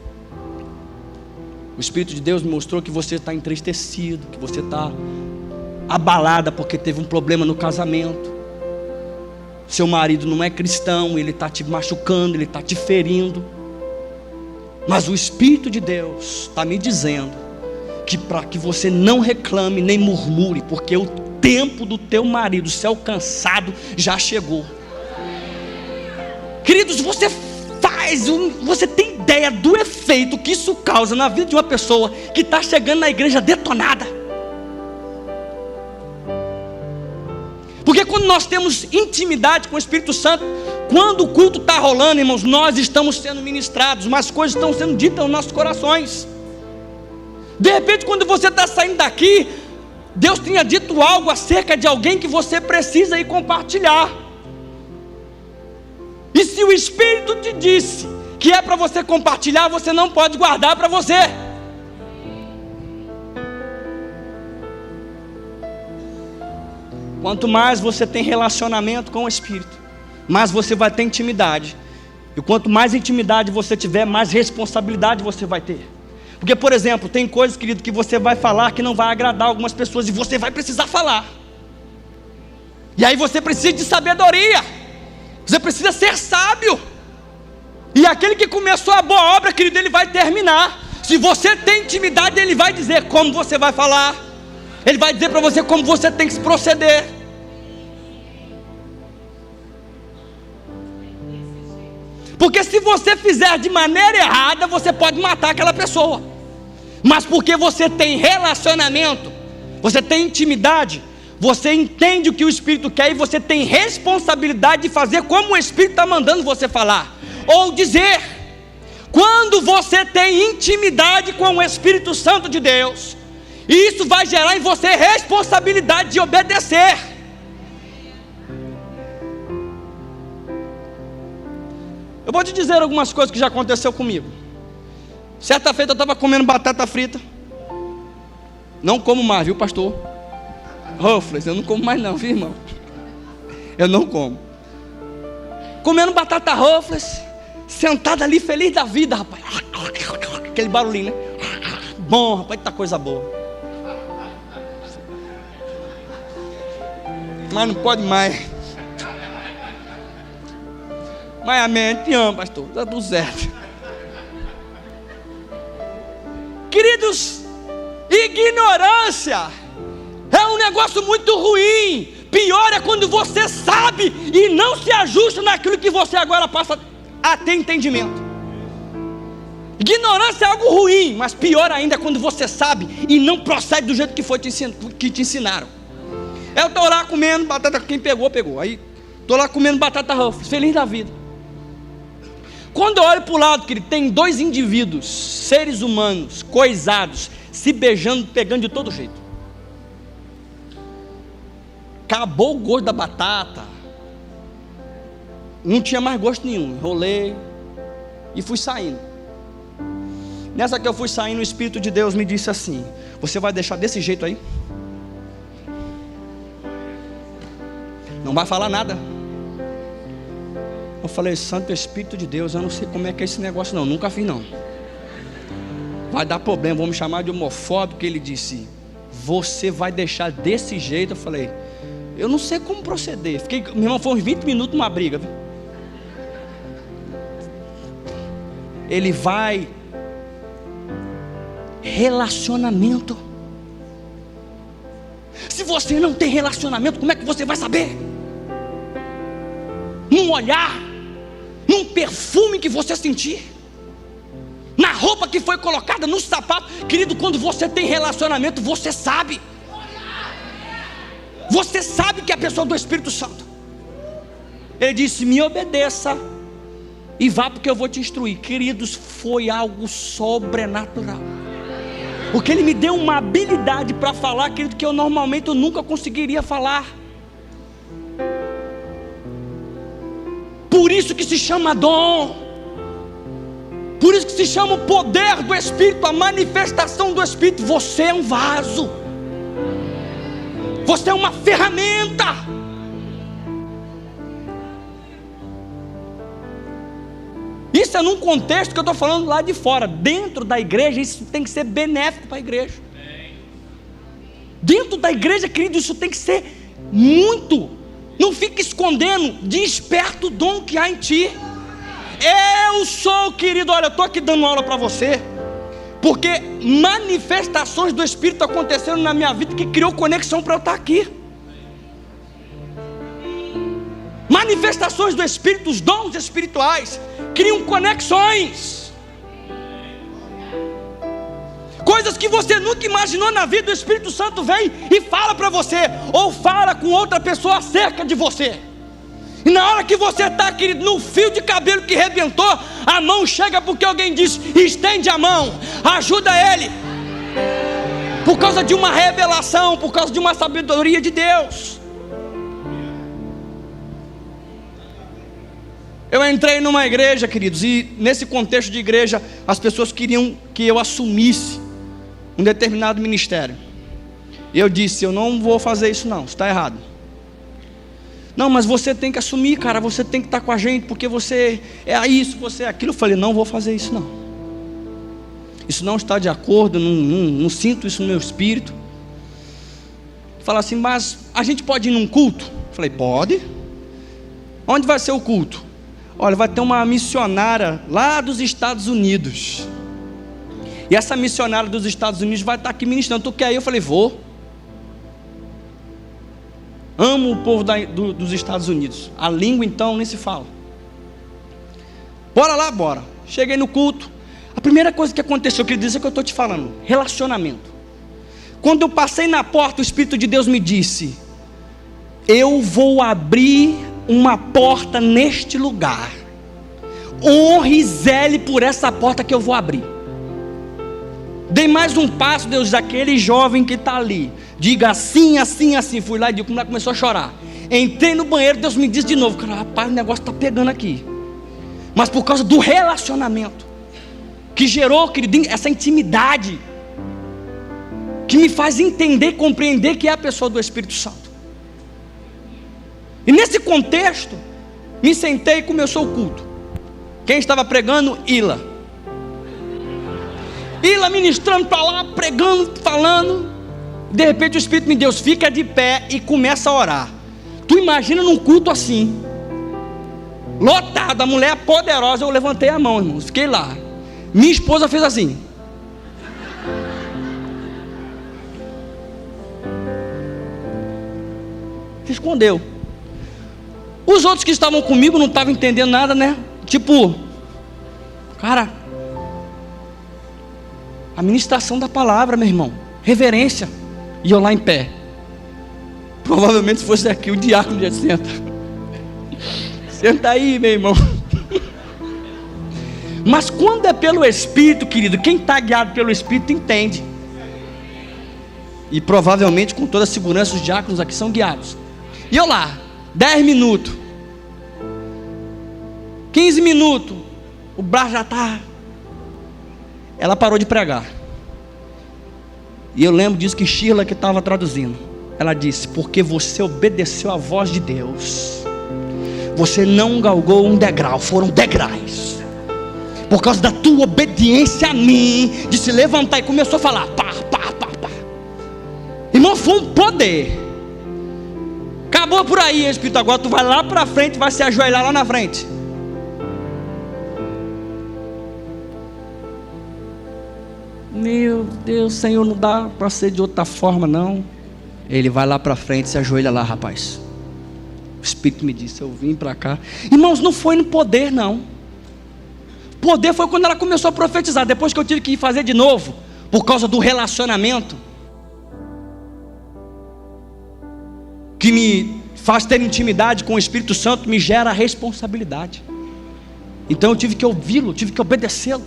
S2: O Espírito de Deus me mostrou que você está entristecido, que você está abalada porque teve um problema no casamento. Seu marido não é cristão, ele está te machucando, ele está te ferindo. Mas o Espírito de Deus está me dizendo que para que você não reclame nem murmure, porque o tempo do teu marido ser alcançado já chegou. Queridos, você tem ideia do efeito que isso causa na vida de uma pessoa que está chegando na igreja detonada? quando nós temos intimidade com o Espírito Santo, quando o culto está rolando, irmãos, nós estamos sendo ministrados, mas coisas estão sendo ditas nos nossos corações. De repente, quando você está saindo daqui, Deus tinha dito algo acerca de alguém que você precisa ir compartilhar. E se o Espírito te disse que é para você compartilhar, você não pode guardar para você. Quanto mais você tem relacionamento com o Espírito, mais você vai ter intimidade. E quanto mais intimidade você tiver, mais responsabilidade você vai ter. Porque, por exemplo, tem coisas, querido, que você vai falar que não vai agradar algumas pessoas, e você vai precisar falar. E aí você precisa de sabedoria, você precisa ser sábio. E aquele que começou a boa obra, querido, ele vai terminar. Se você tem intimidade, ele vai dizer como você vai falar, ele vai dizer para você como você tem que se proceder. Porque se você fizer de maneira errada, você pode matar aquela pessoa. Mas porque você tem relacionamento, você tem intimidade, você entende o que o Espírito quer, e você tem responsabilidade de fazer como o Espírito está mandando você falar ou dizer. Quando você tem intimidade com o Espírito Santo de Deus, isso vai gerar em você responsabilidade de obedecer. Eu vou te dizer algumas coisas que já aconteceu comigo. Certa feita eu estava comendo batata frita. Não como mais, viu, pastor? Ruffles, eu não como mais não, viu, irmão? Eu não como. Comendo batata Ruffles, sentado ali feliz da vida, rapaz. Aquele barulhinho, né? Bom, rapaz, tá coisa boa. Mas não pode mais. Mas amém, te amo, pastor, está tudo certo. Queridos, ignorância é um negócio muito ruim. Pior é quando você sabe e não se ajusta naquilo que você agora passa a ter entendimento. Ignorância é algo ruim, mas pior ainda é quando você sabe e não procede do jeito que te ensinaram. Eu estou lá comendo batata, quem pegou, pegou. Aí estou lá comendo batata Ruffles, feliz da vida. Quando eu olho para o lado, querido, tem dois indivíduos, seres humanos, coisados, se beijando, pegando de todo jeito. Acabou o gosto da batata, não tinha mais gosto nenhum. Enrolei e fui saindo. Nessa que eu fui saindo, o Espírito de Deus me disse assim: você vai deixar desse jeito aí? Não vai falar nada. Eu falei: Santo Espírito de Deus, eu não sei como é que é esse negócio não, nunca fiz não. Vai dar problema, vão me chamar de homofóbico. Ele disse: você vai deixar desse jeito? Eu falei: eu não sei como proceder. Fiquei, meu irmão, foi uns 20 minutos numa briga, viu? Ele vai. Relacionamento. Se você não tem relacionamento, como é que você vai saber? Num olhar, num perfume que você sentir, na roupa que foi colocada, no sapato. Querido, quando você tem relacionamento, você sabe. Você sabe que é a pessoa do Espírito Santo. Ele disse: me obedeça e vá, porque eu vou te instruir. Queridos, foi algo sobrenatural. Porque ele me deu uma habilidade para falar, querido, que eu normalmente nunca conseguiria falar. Por isso que se chama dom. Por isso que se chama o poder do Espírito, a manifestação do Espírito. Você é um vaso. Você é uma ferramenta. Isso é num contexto que eu estou falando lá de fora. Dentro da igreja, isso tem que ser benéfico para a igreja. Dentro da igreja, querido, isso tem que ser muito. Não fique escondendo, desperta o dom que há em ti. Eu sou, querido, olha, eu estou aqui dando aula para você, porque manifestações do Espírito aconteceram na minha vida que criou conexão para eu estar aqui. Manifestações do Espírito, os dons espirituais criam conexões. coisas que você nunca imaginou na vida, o Espírito Santo vem e fala para você, ou fala com outra pessoa acerca de você. E na hora que você está, querido, no fio de cabelo que rebentou, a mão chega porque alguém diz: estende a mão, ajuda ele. Por causa de uma revelação, por causa de uma sabedoria de Deus. Eu entrei numa igreja, queridos, e nesse contexto de igreja, as pessoas queriam que eu assumisse um determinado ministério. E eu disse: eu não vou fazer isso não, isso está errado. Não, mas você tem que assumir, cara, você tem que estar com a gente, porque você é isso, você é aquilo. Eu falei: não vou fazer isso não. Isso não está de acordo, não sinto isso no meu espírito. Fala assim: mas a gente pode ir num culto? Eu falei: pode. Onde vai ser o culto? Olha, vai ter uma missionária lá dos Estados Unidos. E essa missionária dos Estados Unidos vai estar aqui ministrando. Tu quer ir? Eu falei: vou. Amo o povo dos Estados Unidos. A língua então nem se fala. Bora lá, bora. Cheguei no culto. A primeira coisa que aconteceu, querido, isso é que eu estou te falando: relacionamento. Quando eu passei na porta, o Espírito de Deus me disse: eu vou abrir uma porta neste lugar. Honre e zele por essa porta que eu vou abrir. Dei mais um passo, Deus, aquele jovem que está ali, diga assim, assim, assim. Fui lá e digo, começou a chorar. Entrei no banheiro, Deus me disse de novo: cara, rapaz, o negócio está pegando aqui. Mas por causa do relacionamento que gerou, querido, essa intimidade, que me faz entender e compreender que é a pessoa do Espírito Santo. E nesse contexto, me sentei e começou o culto. Quem estava pregando? Ila ministrando para lá, pregando, falando. De repente o Espírito me Deus fica de pé e começa a orar. Tu imagina num culto assim, lotado, a mulher poderosa. Eu levantei a mão, irmãos, fiquei lá. Minha esposa fez assim. Se escondeu. Os outros que estavam comigo não estavam entendendo nada, né? Tipo, cara, a ministração da palavra, meu irmão, reverência. E eu lá em pé. Provavelmente se fosse aqui, o diácono já senta. Senta aí, meu irmão. Mas quando é pelo Espírito, querido, quem está guiado pelo Espírito entende. E provavelmente com toda a segurança os diáconos aqui são guiados. E eu lá, 10 minutos, 15 minutos, o braço já está. Ela parou de pregar. E eu lembro disso que Sheila que estava traduzindo. Ela disse: porque você obedeceu à voz de Deus, você não galgou um degrau, foram degraus. Por causa da tua obediência a mim, de se levantar, e começou a falar, pá, pá, pá, pá. Irmão, foi um poder. Acabou por aí, Espírito. Agora tu vai lá para frente, vai se ajoelhar lá na frente. Meu Deus, Senhor, não dá para ser de outra forma não. Ele vai lá para frente, se ajoelha lá, rapaz. O Espírito me disse: eu vim para cá. Irmãos, não foi no poder não. Poder foi quando ela começou a profetizar. Depois que eu tive que ir fazer de novo, por causa do relacionamento que me faz ter intimidade com o Espírito Santo, me gera responsabilidade. Então eu tive que ouvi-lo, tive que obedecê-lo.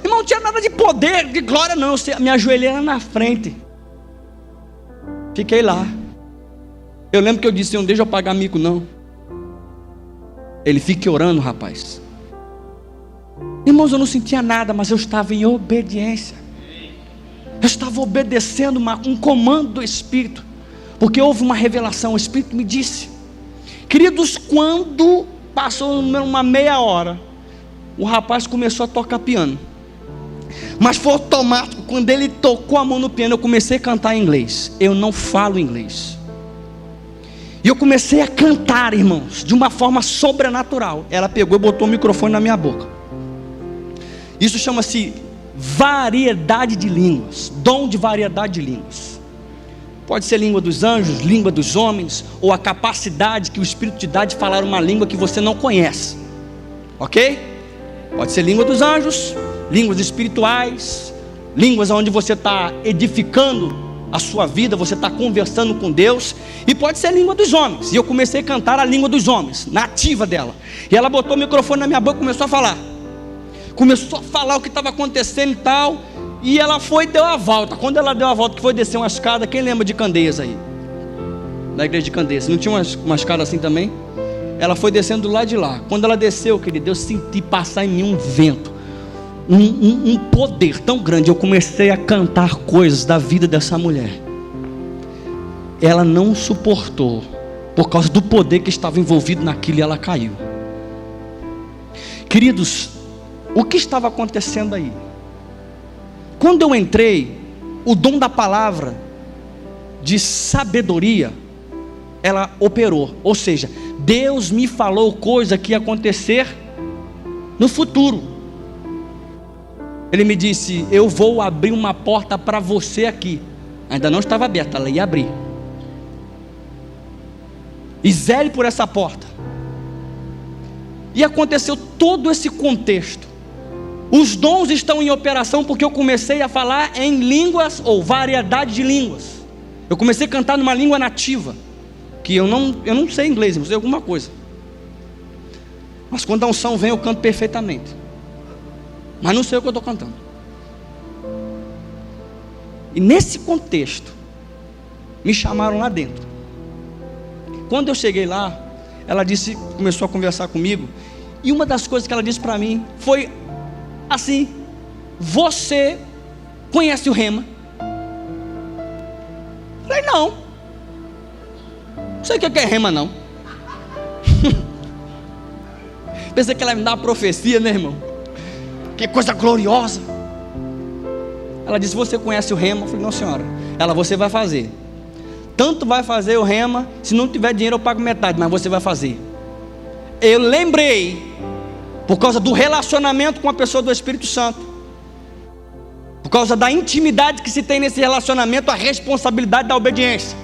S2: Irmão, não tinha nada de poder, de glória não. Eu me ajoelhei lá na frente. Fiquei lá. Eu lembro que eu disse: não deixa eu pagar mico não. Ele fica orando, rapaz. Irmãos, eu não sentia nada, mas eu estava em obediência. Eu estava obedecendo um comando do Espírito. Porque houve uma revelação, o Espírito me disse. Queridos, quando passou uma meia hora, o rapaz começou a tocar piano. Mas foi automático. Quando ele tocou a mão no piano, eu comecei a cantar em inglês. Eu não falo inglês. E eu comecei a cantar, irmãos, de uma forma sobrenatural. Ela pegou e botou o microfone na minha boca. Isso chama-se variedade de línguas. Dom de variedade de línguas. Pode ser língua dos anjos, língua dos homens, ou a capacidade que o Espírito te dá de falar uma língua que você não conhece. Ok? Pode ser língua dos anjos, línguas espirituais, línguas onde você está edificando a sua vida, você está conversando com Deus, e pode ser a língua dos homens. E eu comecei a cantar a língua dos homens, nativa dela. E ela botou o microfone na minha boca e começou a falar. Começou a falar o que estava acontecendo e tal. E ela foi e deu a volta. Quando ela deu a volta, que foi descer uma escada, quem lembra de Candeias aí? Da igreja de Candeias, não tinha uma escada assim também? Ela foi descendo do lado de lá. Quando ela desceu, querido, eu senti passar em mim um vento, um poder tão grande. Eu comecei a cantar coisas da vida dessa mulher. Ela não suportou, por causa do poder que estava envolvido naquilo, e ela caiu. Queridos, o que estava acontecendo aí? Quando eu entrei, o dom da palavra de sabedoria, ela operou. Ou seja, Deus me falou coisa que ia acontecer no futuro. Ele me disse: eu vou abrir uma porta para você aqui. Ainda não estava aberta, ela ia abrir. E zele por essa porta. E aconteceu todo esse contexto. Os dons estão em operação porque eu comecei a falar em línguas, ou variedade de línguas. Eu comecei a cantar numa língua nativa, que eu não sei inglês, eu sei alguma coisa. Mas quando a unção vem, eu canto perfeitamente. Mas não sei o que eu estou cantando. E nesse contexto, me chamaram lá dentro. Quando eu cheguei lá, ela disse, começou a conversar comigo, e uma das coisas que ela disse para mim foi assim: você conhece o Rema? Eu falei: não sei o que é Rema não. Pensei que ela ia me dar uma profecia, né, irmão? Que coisa gloriosa. Ela disse: você conhece o Rema? Eu falei: não, senhora. Ela: você vai fazer. Tanto vai fazer o Rema, se não tiver dinheiro eu pago metade, mas você vai fazer. Eu lembrei, por causa do relacionamento com a pessoa do Espírito Santo, por causa da intimidade que se tem nesse relacionamento, a responsabilidade da obediência.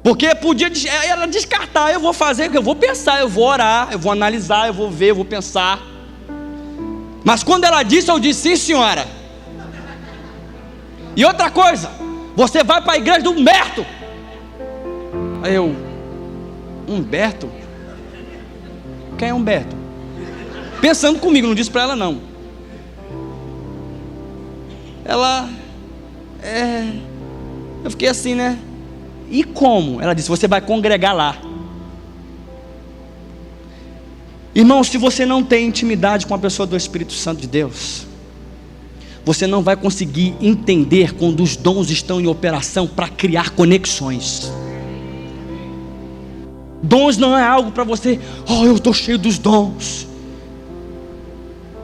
S2: Porque podia ela descartar: eu vou fazer, eu vou pensar, eu vou orar, eu vou analisar, eu vou ver, eu vou pensar. Mas quando ela disse, eu disse: sim, senhora. E outra coisa, você vai para a igreja do Humberto. Aí eu: Humberto? Quem é Humberto? Pensando comigo, não disse para ela não. Ela eu fiquei assim, né? E como? Ela disse: você vai congregar lá. Irmão, se você não tem intimidade com a pessoa do Espírito Santo de Deus, você não vai conseguir entender quando os dons estão em operação para criar conexões. Dons não é algo para você: oh, eu estou cheio dos dons.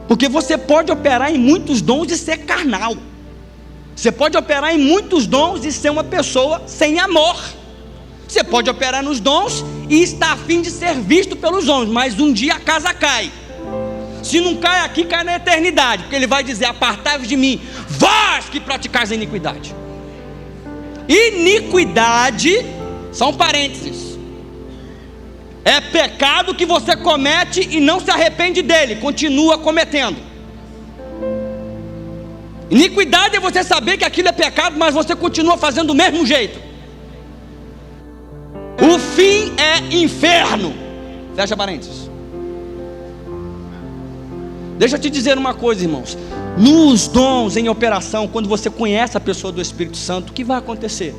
S2: Porque você pode operar em muitos dons e ser carnal. Você pode operar em muitos dons e ser uma pessoa sem amor. Você pode operar nos dons e estar a fim de ser visto pelos homens, mas um dia a casa cai. Se não cai aqui, cai na eternidade, porque ele vai dizer: apartai-vos de mim, vós que praticais a iniquidade. Iniquidade, são parênteses, é pecado que você comete e não se arrepende dele, continua cometendo. Iniquidade é você saber que aquilo é pecado, mas você continua fazendo do mesmo jeito. O fim é inferno. Fecha parênteses. Deixa eu te dizer uma coisa, irmãos. Nos dons em operação, quando você conhece a pessoa do Espírito Santo, o que vai acontecer?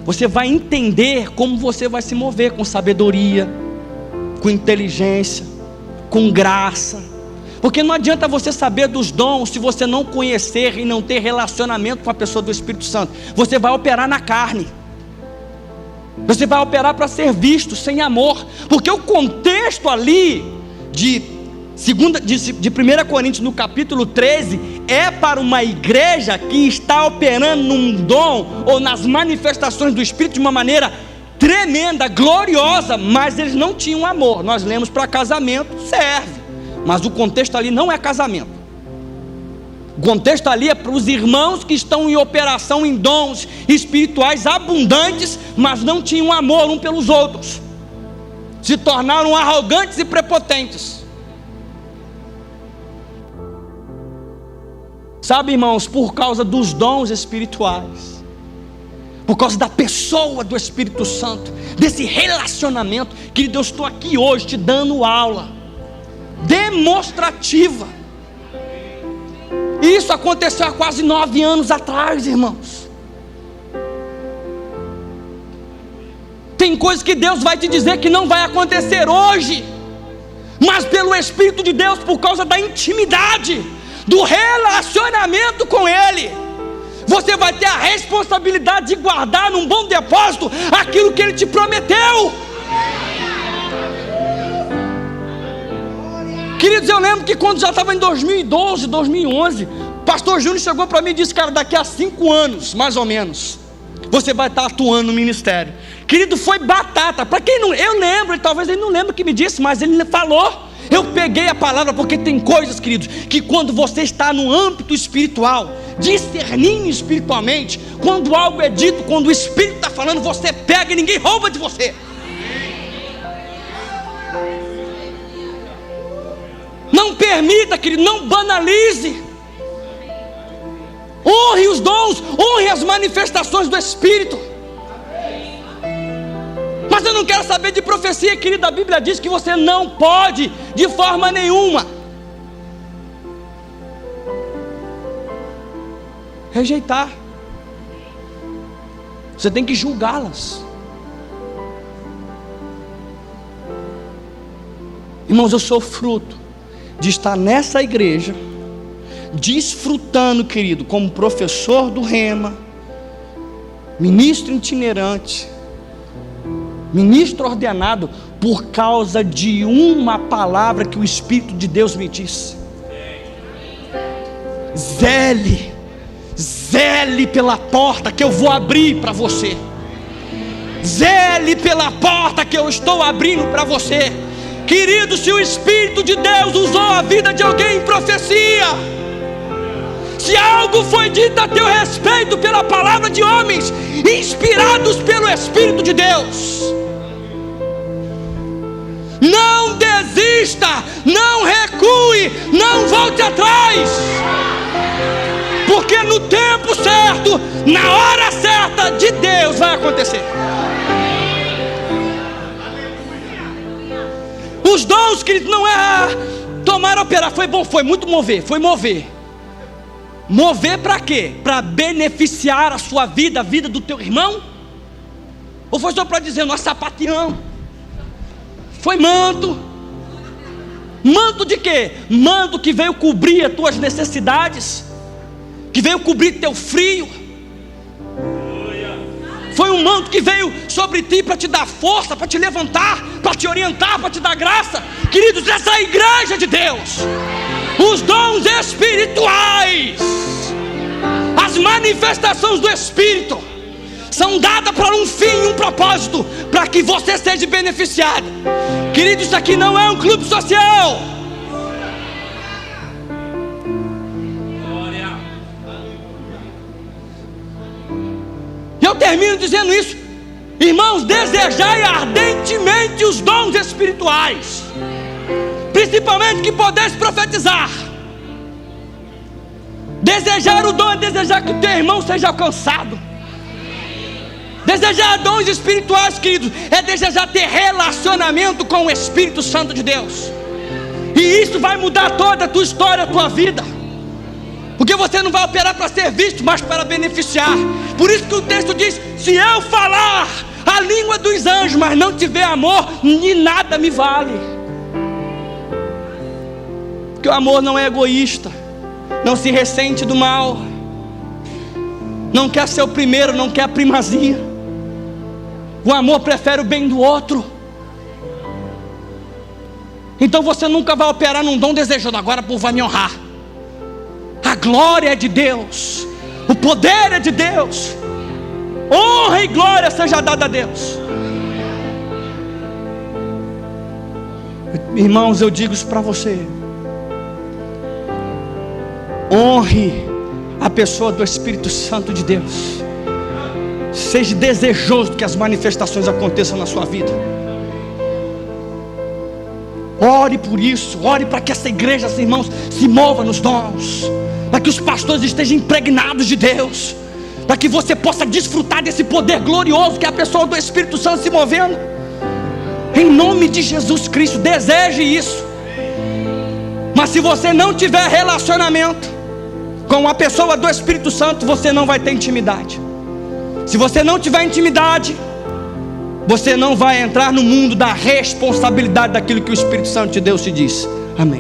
S2: Você vai entender como você vai se mover, com sabedoria, com inteligência, com graça. Porque não adianta você saber dos dons se você não conhecer e não ter relacionamento com a pessoa do Espírito Santo. Você vai operar na carne. Você vai operar para ser visto, sem amor. Porque o contexto ali de 1 Coríntios, no capítulo 13, é para uma igreja que está operando num dom ou nas manifestações do Espírito de uma maneira tremenda, gloriosa, mas eles não tinham amor. Nós lemos para casamento, serve, mas o contexto ali não é casamento. O contexto ali é para os irmãos que estão em operação em dons espirituais abundantes, mas não tinham amor um pelos outros, se tornaram arrogantes e prepotentes. Sabe, irmãos, por causa dos dons espirituais, por causa da pessoa do Espírito Santo, desse relacionamento, querido, eu estou aqui hoje te dando aula demonstrativa. Isso aconteceu há quase 9 anos atrás, irmãos. Tem coisas que Deus vai te dizer que não vai acontecer hoje, mas pelo Espírito de Deus, por causa da intimidade, do relacionamento com Ele, você vai ter a responsabilidade de guardar num bom depósito aquilo que Ele te prometeu. Queridos, eu lembro que quando já estava em 2012, 2011, o pastor Júnior chegou para mim e disse: cara, daqui a 5 anos, mais ou menos, você vai estar atuando no ministério. Querido, foi batata. Para quem não, eu lembro, talvez ele não lembre o que me disse, mas ele falou. Eu peguei a palavra, porque tem coisas, queridos, que quando você está no âmbito espiritual, discernindo espiritualmente, quando algo é dito, quando o Espírito está falando, você pega e ninguém rouba de você. Não permita, querido, não banalize. Honre os dons, honre as manifestações do Espírito. Mas eu não quero saber de profecia, querido. A Bíblia diz que você não pode, de forma nenhuma, rejeitar. Você tem que julgá-las. Irmãos, eu sou fruto de estar nessa igreja, desfrutando, querido, como professor do Rema, ministro itinerante, ministro ordenado, por causa de uma palavra que o Espírito de Deus me disse: zele pela porta que eu vou abrir para você. Zele pela porta que eu estou abrindo para você. Querido, se o Espírito de Deus usou a vida de alguém em profecia, se algo foi dito a teu respeito pela palavra de homens inspirados pelo Espírito de Deus, não desista, não recue, não volte atrás, porque no tempo certo, na hora certa de Deus vai acontecer. Os dons, querido, não é tomar, operar. Foi bom, foi muito mover, foi mover. Mover para quê? Para beneficiar a sua vida, a vida do teu irmão? Ou foi só para dizer: nós sapateamos? Foi manto. Manto de quê? Manto que veio cobrir as tuas necessidades, que veio cobrir teu frio. Foi um manto que veio sobre ti para te dar força, para te levantar, para te orientar, para te dar graça. Queridos, essa é a igreja de Deus. Os dons espirituais, as manifestações do Espírito, são dadas para um fim, um propósito, para que você seja beneficiado. Queridos, isso aqui não é um clube social. Eu termino dizendo isso: irmãos, desejai ardentemente os dons espirituais, principalmente que podeis profetizar. Desejar o dom é desejar que o teu irmão seja alcançado. Desejar dons espirituais, queridos, é desejar ter relacionamento com o Espírito Santo de Deus. E isso vai mudar toda a tua história, a tua vida, porque você não vai operar para ser visto, mas para beneficiar. Por isso que o texto diz: se eu falar a língua dos anjos, mas não tiver amor, de nada me vale. Porque o amor não é egoísta, não se ressente do mal, não quer ser o primeiro, não quer a primazia. O amor prefere o bem do outro. Então você nunca vai operar num dom desejando: agora o povo vai me honrar. A glória é de Deus, o poder é de Deus. Honra e glória seja dada a Deus. Irmãos, eu digo isso para você: honre a pessoa do Espírito Santo de Deus. Seja desejoso que as manifestações aconteçam na sua vida. Ore por isso, ore para que essa igreja, irmãos, se mova nos dons, para que os pastores estejam impregnados de Deus, para que você possa desfrutar desse poder glorioso que é a pessoa do Espírito Santo se movendo. Em nome de Jesus Cristo, deseje isso. Mas se você não tiver relacionamento com a pessoa do Espírito Santo, você não vai ter intimidade. Se você não tiver intimidade, você não vai entrar no mundo da responsabilidade daquilo que o Espírito Santo de Deus te diz.